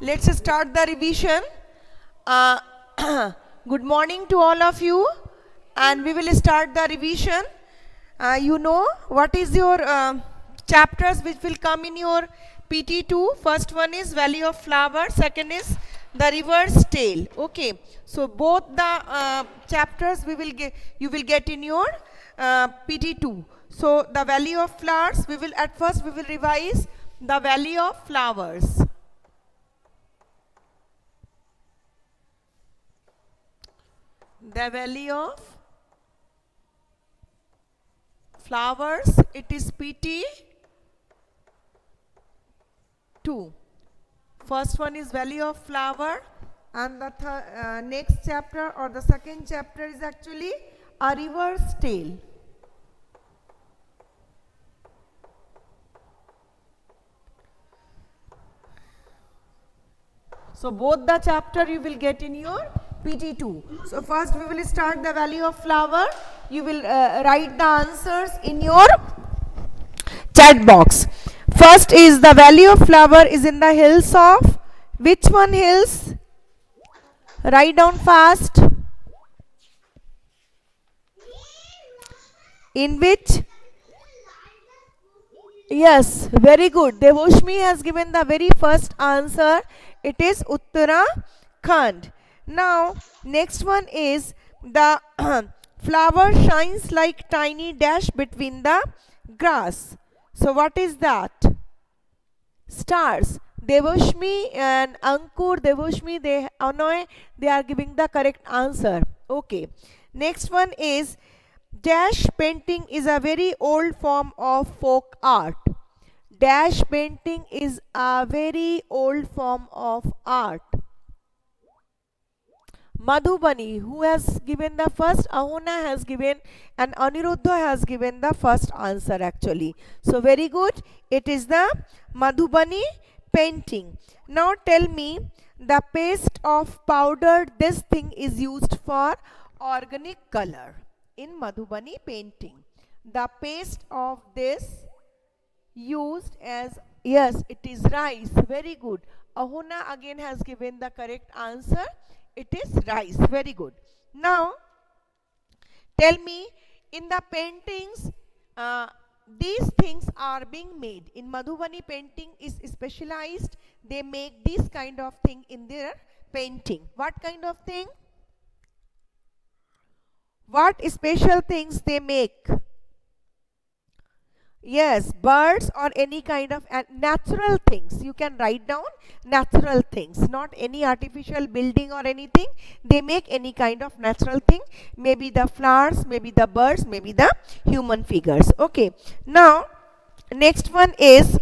let's start the revision. Uh, Good morning to all of you, and we will start the revision. You know what is your chapters which will come in your PT2. First one is Valley of Flowers, second is the River's Tale. Okay, so both the chapters you will get in your PT2. So the Valley of Flowers, at first we will revise the Valley of Flowers. The Valley of Flowers, it is PT 2. First one is Valley of Flower, and the next chapter or the second chapter is actually A River's Tale. So both the chapter you will get in your PT2. So first we will start the Valley of Flower. You will write the answers in your chat box. First is the Valley of Flower is in the hills of which one hills? Write down fast. In which? Yes, very good. Devoshmi has given the very first answer. It is Uttarakhand. Now, next one is the flower shines like tiny dash between the grass. So, what is that? Stars. Devoshmi and Ankur, Devoshmi, they are giving the correct answer. Okay. Next one is dash painting is a very old form of folk art. Dash painting is a very old form of art. Madhubani, who has given the first, Ahona has given, and Aniruddha has given the first answer actually. So very good. It is the Madhubani painting. Now tell me, the paste of powdered this thing is used for organic color in Madhubani painting. The paste of this used as, yes, it is rice. Very good. Ahona again has given the correct answer. It is rice. Very good. Now, tell me, in the paintings, these things are being made. In Madhubani painting is specialized. They make this kind of thing in their painting. What kind of thing? What special things they make? Yes, birds or any kind of natural things. You can write down natural things, not any artificial building or anything. They make any kind of natural thing. Maybe the flowers, maybe the birds, maybe the human figures. Okay. Now, next one is,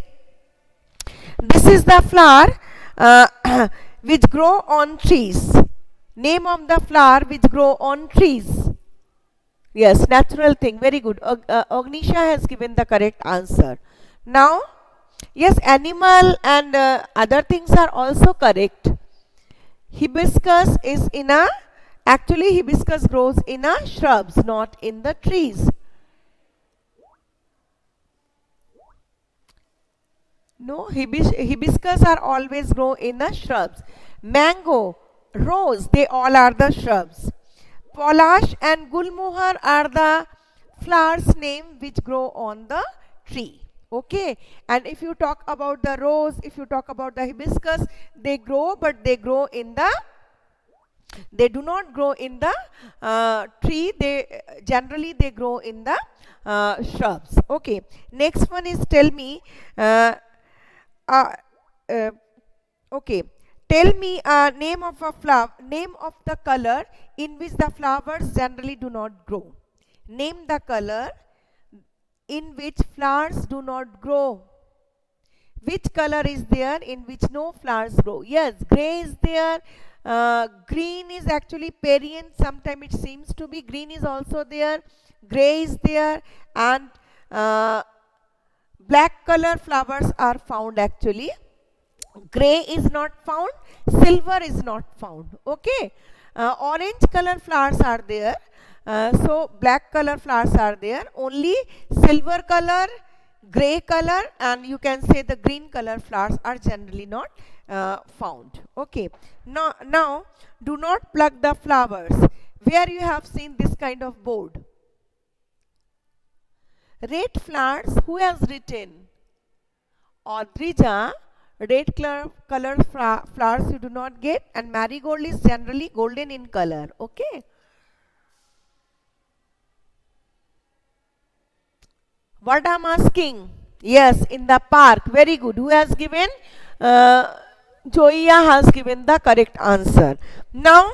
this is the flower which grow on trees. Name of the flower which grow on trees. Yes, natural thing. Very good. Agnisha has given the correct answer. Now, yes, animal and other things are also correct. Hibiscus is in a, actually hibiscus grows in a shrubs, not in the trees. No, hibiscus are always grow in the shrubs. Mango, rose, they all are the shrubs. Palash and Gulmohar are the flowers name which grow on the tree. Okay. And if you talk about the rose, if you talk about the hibiscus, they grow, but they grow in the, they do not grow in the tree. They generally they grow in the shrubs. Okay. Next one is, tell me, okay. Tell me a name of a flower, name of the color in which the flowers generally do not grow. Name the color in which flowers do not grow. Which color is there in which no flowers grow? Yes, gray is there. Green is actually Parian. Sometimes it seems to be green is also there. Gray is there, and black color flowers are found actually. Gray is not found, silver is not found. Okay. Orange color flowers are there. So black color flowers are there. Only silver color, gray color and you can say the green color flowers are generally not found. Okay. Now, do not pluck the flowers. Where you have seen this kind of board? Red flowers, who has written? Audrija, red color flowers you do not get, and marigold is generally golden in color. Okay. What I'm asking? Yes, in the park. Very good. Who has given? Joia has given the correct answer. Now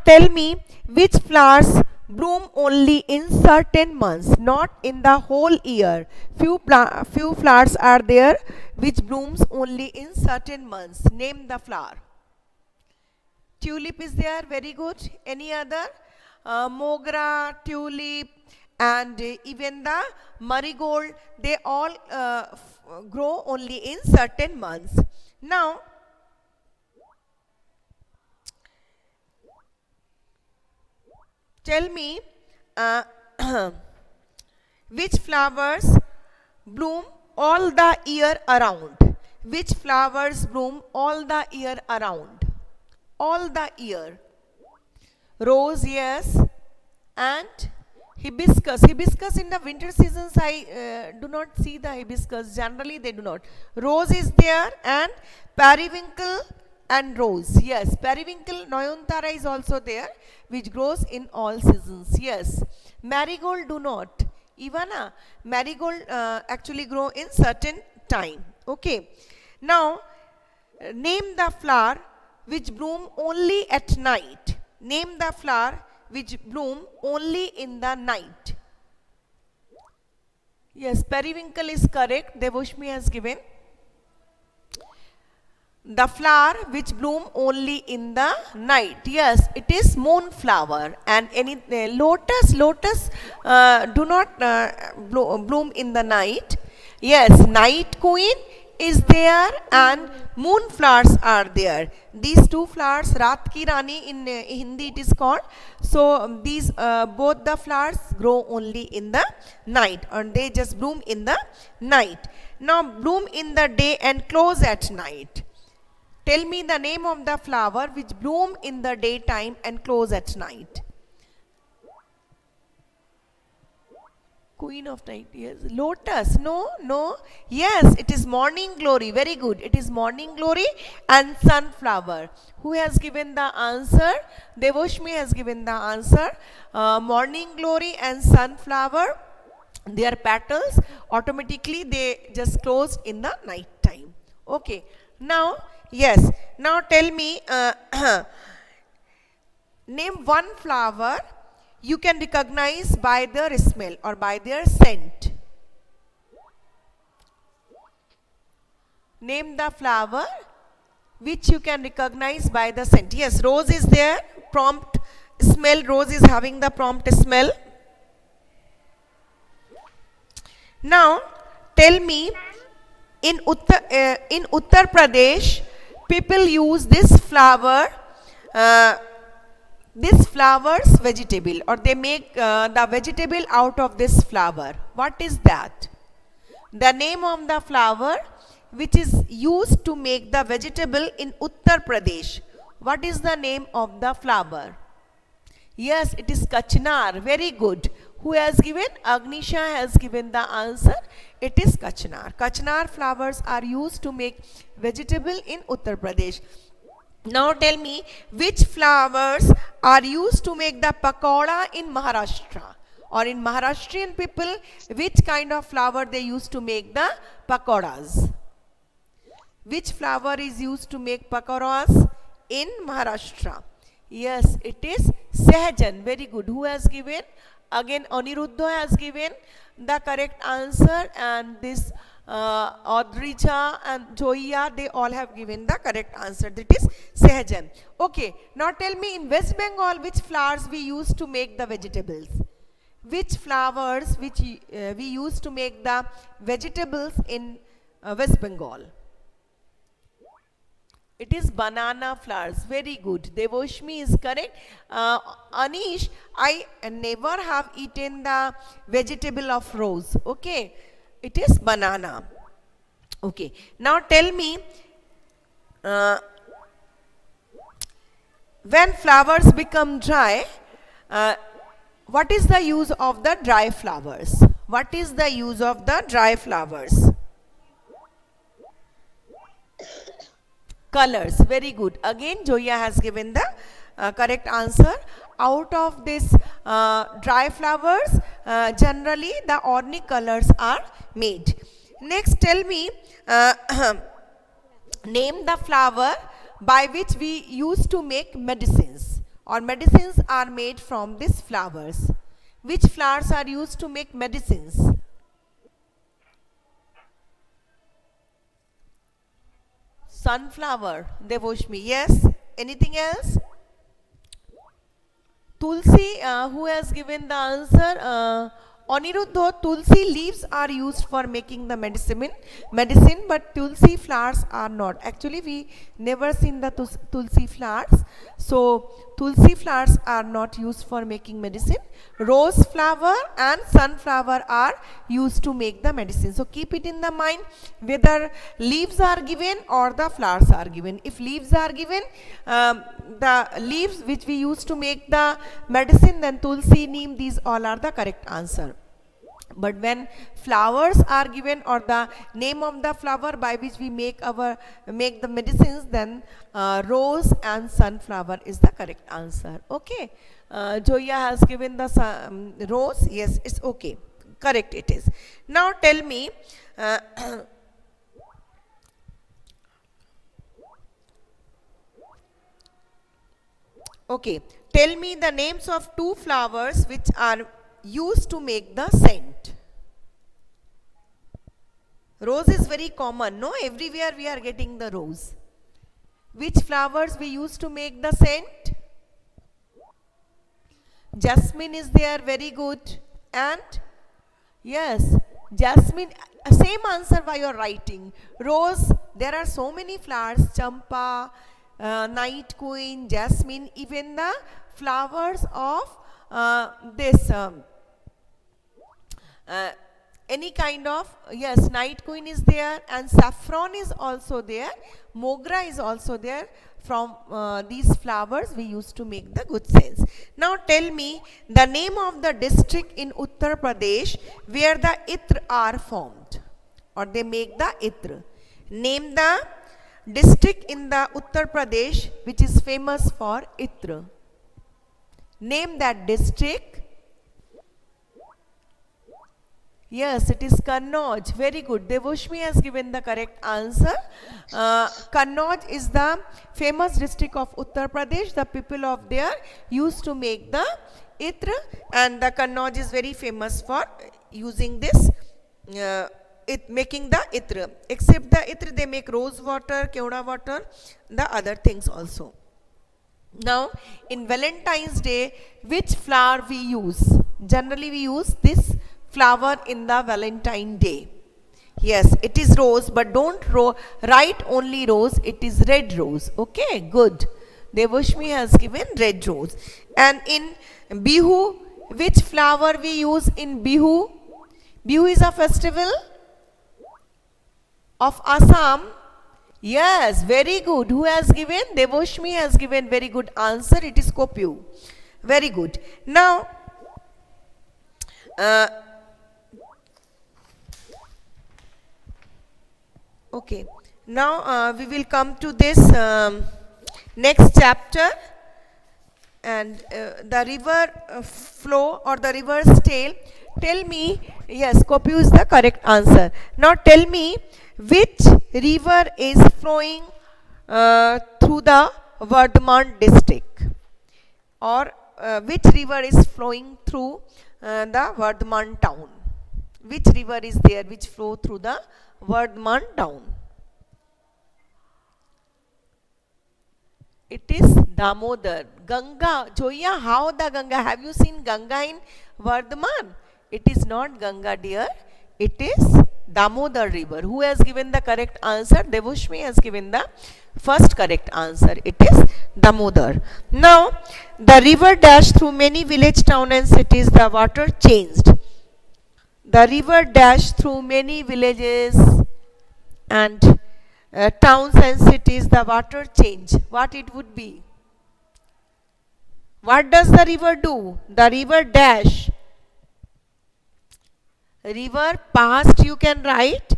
tell me which flowers bloom only in certain months, not in the whole year. Few flowers are there which blooms only in certain months. Name the flower. Tulip is there, very good. Any other? Mogra, tulip, and even the marigold, they all grow only in certain months. Now, tell me which flowers bloom all the year around. Which flowers bloom all the year around? All the year. Rose, yes, and hibiscus. Hibiscus in the winter seasons, I do not see the hibiscus. Generally, they do not. Rose is there, and periwinkle and rose. Yes, periwinkle, Nayanthara is also there, which grows in all seasons. Yes, marigold do not. Ivana, marigold actually grow in certain time. Okay. Now, name the flower which bloom only at night. Name the flower which bloom only in the night. Yes, periwinkle is correct. Devoshmi has given. The flower which bloom only in the night. Yes, it is moonflower. And any lotus do not bloom in the night. Yes, night queen is there and moonflowers are there. These two flowers, Raat Ki Rani in Hindi it is called. So these both the flowers grow only in the night, and they just bloom in the night. Now bloom in the day and close at night. Tell me the name of the flower which bloom in the daytime and close at night. Queen of night, yes. Lotus, no. Yes, it is morning glory. Very good. It is morning glory and sunflower. Who has given the answer? Devoshmi has given the answer. Morning glory and sunflower, their petals automatically they just closed in the night time. Okay. Now, yes. Now tell me, name one flower you can recognize by their smell or by their scent. Name the flower which you can recognize by the scent. Yes, rose is there. Prompt smell. Rose is having the prompt smell. Now, tell me, in Uttar Pradesh, people use this flower. This flower's vegetable, or they make the vegetable out of this flower. What is that? The name of the flower which is used to make the vegetable in Uttar Pradesh. What is the name of the flower? Yes, it is Kachnar. Very good. Who has given? Agnisha has given the answer. It is Kachnar. Kachnar flowers are used to make vegetable in Uttar Pradesh. Now tell me, which flowers are used to make the pakoda in Maharashtra? Or in Maharashtrian people, which kind of flower they used to make the pakodas? Which flower is used to make pakoras in Maharashtra? Yes, it is Sehjan. Very good. Who has given? Again, Aniruddha has given the correct answer, and this Audrija and Joia, they all have given the correct answer. That is Sehjan. Okay, now tell me, in West Bengal, which flowers we use to make the vegetables? Which flowers which we use to make the vegetables in West Bengal? It is banana flowers. Very good. Devoshmi is correct. Anish, I never have eaten the vegetable of rose. Okay. It is banana. Okay. Now tell me, uh, when flowers become dry, uh, what is the use of the dry flowers? What is the use of the dry flowers? Colors. Very good. Again, Joya has given the correct answer. Out of this dry flowers, generally the organic colors are made. Next, tell me, name the flower by which we used to make medicines, or medicines are made from these flowers. Which flowers are used to make medicines? Sunflower, Devoshmi. Yes. Anything else? Tulsi, who has given the answer? Aniruddha, Tulsi leaves are used for making the medicine, but Tulsi flowers are not. Actually, we never seen the Tulsi flowers. So, Tulsi flowers are not used for making medicine. Rose flower and sunflower are used to make the medicine. So, keep it in the mind whether leaves are given or the flowers are given. If leaves are given, the leaves which we use to make the medicine, then Tulsi, Neem, these all are the correct answer. But when flowers are given, or the name of the flower by which we make the medicines, then rose and sunflower is the correct answer. Okay. Joya has given the rose. Yes, it's okay. Correct it is. Now tell me, okay, tell me the names of two flowers which are used to make the scent. Rose is very common, no? Everywhere we are getting the rose. Which flowers we use to make the scent? Jasmine is there, very good. And yes, jasmine, same answer while you are writing. Rose, there are so many flowers, champa, night queen, jasmine, even the flowers of this any kind of, yes, night queen is there, and saffron is also there, mogra is also there. From these flowers we used to make the good scents. Now tell me the name of the district in Uttar Pradesh where the Itr are formed, or they make the Itr. Name the district in the Uttar Pradesh which is famous for Itr. Name that district. Yes, it is Kannauj. Very good. Devoshmi has given the correct answer. Kannauj is the famous district of Uttar Pradesh. The people of there used to make the Itr, and the Kannauj is very famous for using this, making the Itr. Except the Itr, they make rose water, keuda water, the other things also. Now, in Valentine's Day, which flower we use? Generally, we use this flower in the Valentine Day. Yes, it is rose, but don't write only rose, it is red rose. Okay, good. Devoshmi has given red rose. And in Bihu, which flower we use in Bihu? Bihu is a festival of Assam. Yes, very good. Who has given? Devoshmi has given very good answer. It is Kopyu. Very good. Now, okay. Now we will come to this next chapter, and the river flow or the river's tale. Tell me, yes, Kopyu is the correct answer. Now tell me, which river is flowing through the Vardhaman district, or which river is flowing through the Vardhaman town? Which river is there which flow through the Vardhaman town? It is Damodar. Ganga. Joya, how the Ganga? Have you seen Ganga in Vardhaman? It is not Ganga, dear. It is Damodar river. Who has given the correct answer? Devushmi has given the first correct answer. It is Damodar. Now, the river dashed through many village, town and cities. The water changed. The river dashed through many villages and towns and cities. The water changed. What it would be? What does the river do? The river dash. River passed, you can write.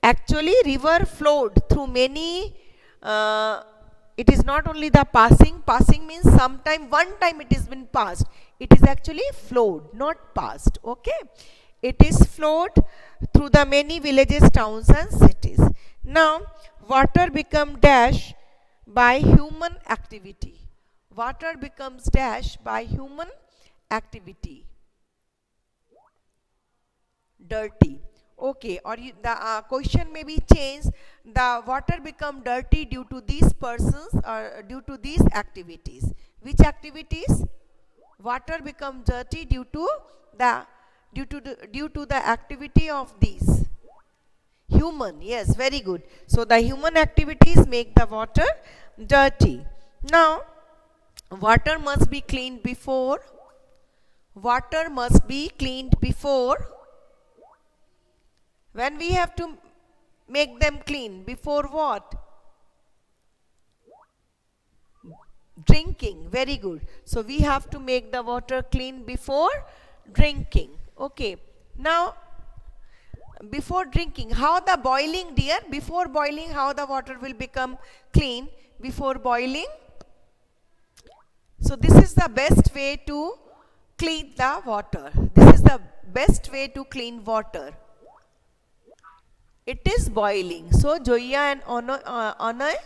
Actually, river flowed through many. It is not only the passing. Passing means sometime, one time it has been passed. It is actually flowed, not passed. Okay. It is flowed through the many villages, towns and cities. Now, water become dash by human activity. Water becomes dash by human activity. Dirty. Okay, or the question may be changed. The water become dirty due to these persons or due to these activities. Which activities? Water become dirty due to the activity of these. Human, yes, very good. So the human activities make the water dirty. Now, water must be cleaned before. Water must be cleaned before. When we have to make them clean, before what? Drinking, very good. So we have to make the water clean before drinking. Okay. Now, before drinking, how the boiling, dear? Before boiling, how the water will become clean? Before boiling. So this is the best way to clean the water. This is the best way to clean water. It is boiling. So Joya and Anay,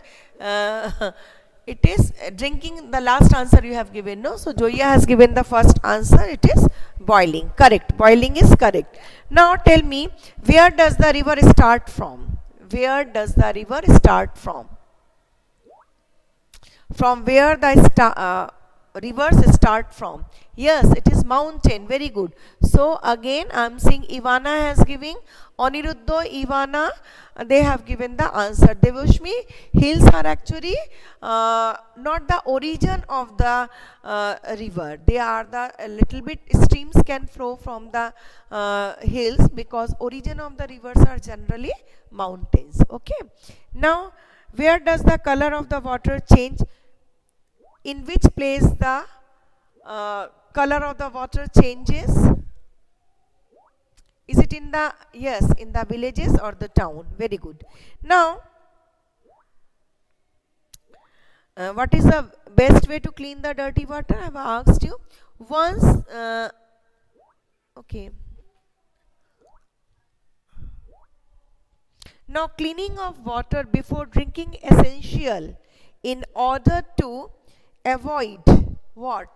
it is drinking. The last answer you have given, no? So Joya has given the first answer. It is boiling. Correct. Boiling is correct. Now tell me, where does the river start from? Where does the river start from? From where the rivers start from? Yes, it is mountain. Very good. So again, I am seeing Ivana has given, Aniruddha, Ivana, they have given the answer. Devushmi, hills are actually not the origin of the river. They are the a little bit streams can flow from the hills, because origin of the rivers are generally mountains. Okay. Now, where does the color of the water change? In which place the color of the water changes? Is it in the, yes, in the villages or the town? Very good. Now, what is the best way to clean the dirty water? I have asked you. Once, okay. Now, cleaning of water before drinking essential in order to avoid what?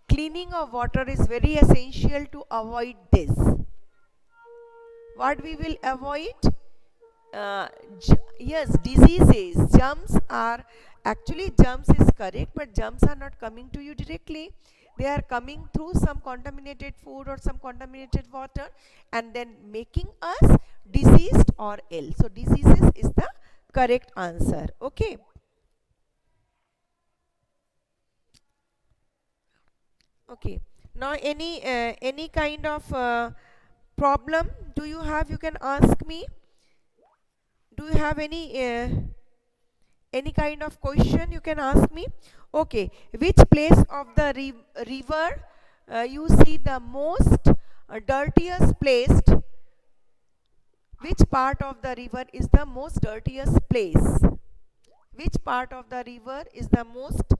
Cleaning of water is very essential to avoid this. What we will avoid? Yes, diseases. Germs are, actually germs is correct, but germs are not coming to you directly. They are coming through some contaminated food or some contaminated water and then making us diseased or ill. So diseases is the correct answer. Okay. Okay. Now any kind of problem do you have? You can ask me. Do you have any kind of question? You can ask me. Okay. Which place of the river you see the most dirtiest placed? Which part of the river is the most dirtiest place? Which part of the river is the most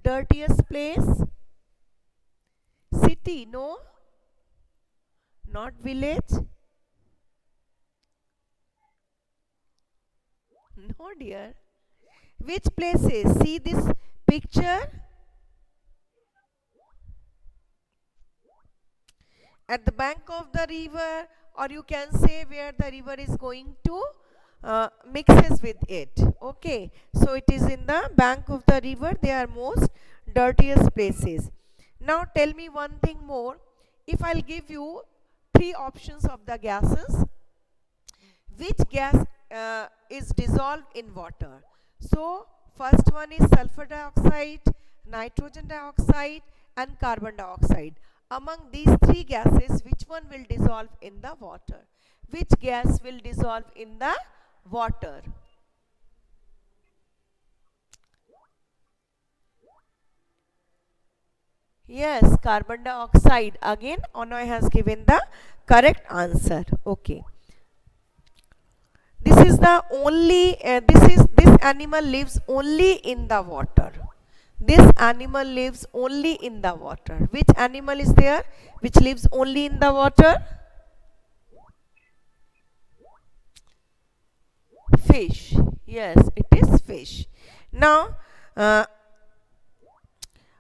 dirtiest place? City, no? Not village? No, dear. Which places? See this picture? At the bank of the river, or you can say where the river is going to mixes with it. Okay. So it is in the bank of the river. They are most dirtiest places. Now tell me one thing more. If I'll give you 3 options of the gases, which gas is dissolved in water? So first one is sulfur dioxide, nitrogen dioxide and carbon dioxide. Among these three gases, which one will dissolve in the water? Which gas will dissolve in the water? Yes, carbon dioxide. Again, Onoy has given the correct answer. Okay. This is the only, this animal lives only in the water. This animal lives only in the water. Which animal is there which lives only in the water? Fish. Yes, it is fish. Now,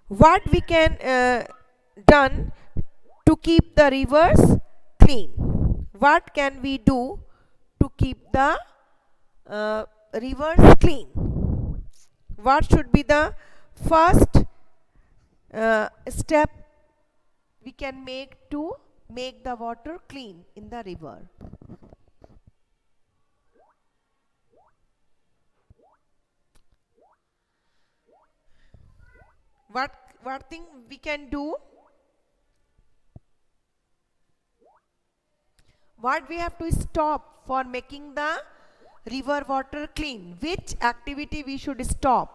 what we can done to keep the rivers clean? What can we do to keep the rivers clean? What should be the first step we can make to make the water clean in the river? What thing we can do? What we have to stop for making the river water clean? Which activity we should stop?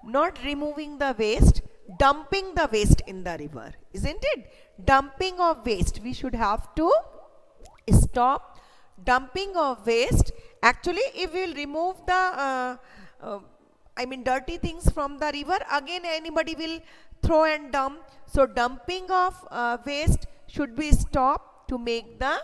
Not removing the waste, dumping the waste in the river, isn't it? Dumping of waste. We should have to stop dumping of waste. Actually, if we will remove the dirty things from the river, again anybody will throw and dump. So dumping of waste should be stopped to make the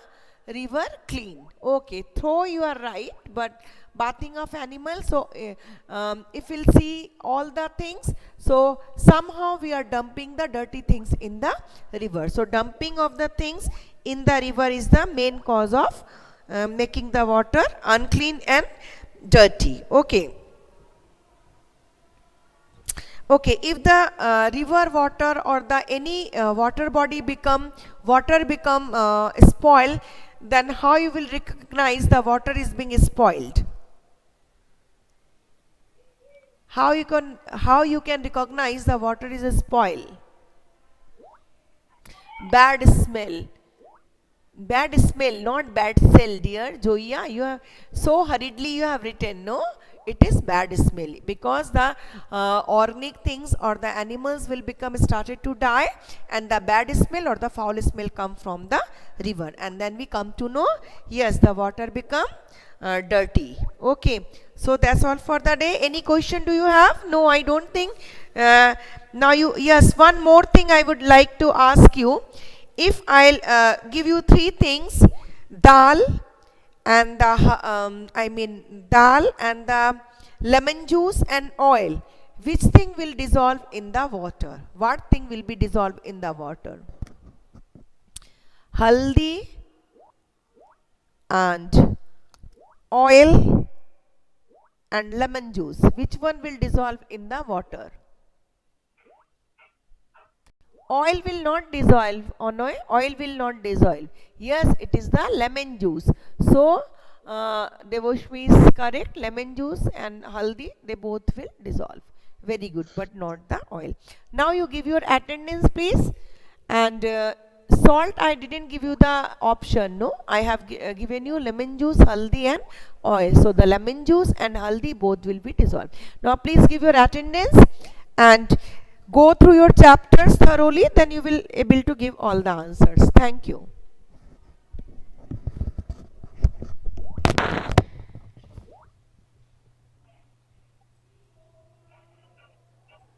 river clean. Okay, throw, you are right, but bathing of animals, so if we'll see all the things, so somehow we are dumping the dirty things in the river. So dumping of the things in the river is the main cause of making the water unclean and dirty. Okay. Okay, if the river water or the any water body become spoiled, then how you will recognize the water is being spoiled? How you can recognize the water is spoiled? Bad smell. Bad smell, not bad cell, dear Joya. You have so hurriedly you have written, no? It is bad smell because the organic things or the animals will become started to die, and the bad smell or the foul smell come from the river, and then we come to know, yes, the water become dirty. Okay, so that's all for the day. Any question do you have? No, I don't think. Now yes, one more thing I would like to ask you. If I'll give you three things, dal and the dal and the lemon juice and oil, which thing will dissolve in the water? What thing will be dissolved in the water? Haldi and oil and lemon juice. Which one will dissolve in the water? Oil will not dissolve. Oil will not dissolve. Yes, it is the lemon juice. So Devoshmi is correct. Lemon juice and haldi, they both will dissolve. Very good, but not the oil. Now you give your attendance, please. And salt, I didn't give you the option. No, I have given you lemon juice, haldi and oil. So the lemon juice and haldi both will be dissolved. Now please give your attendance and go through your chapters thoroughly, then you will able to give all the answers. Thank you.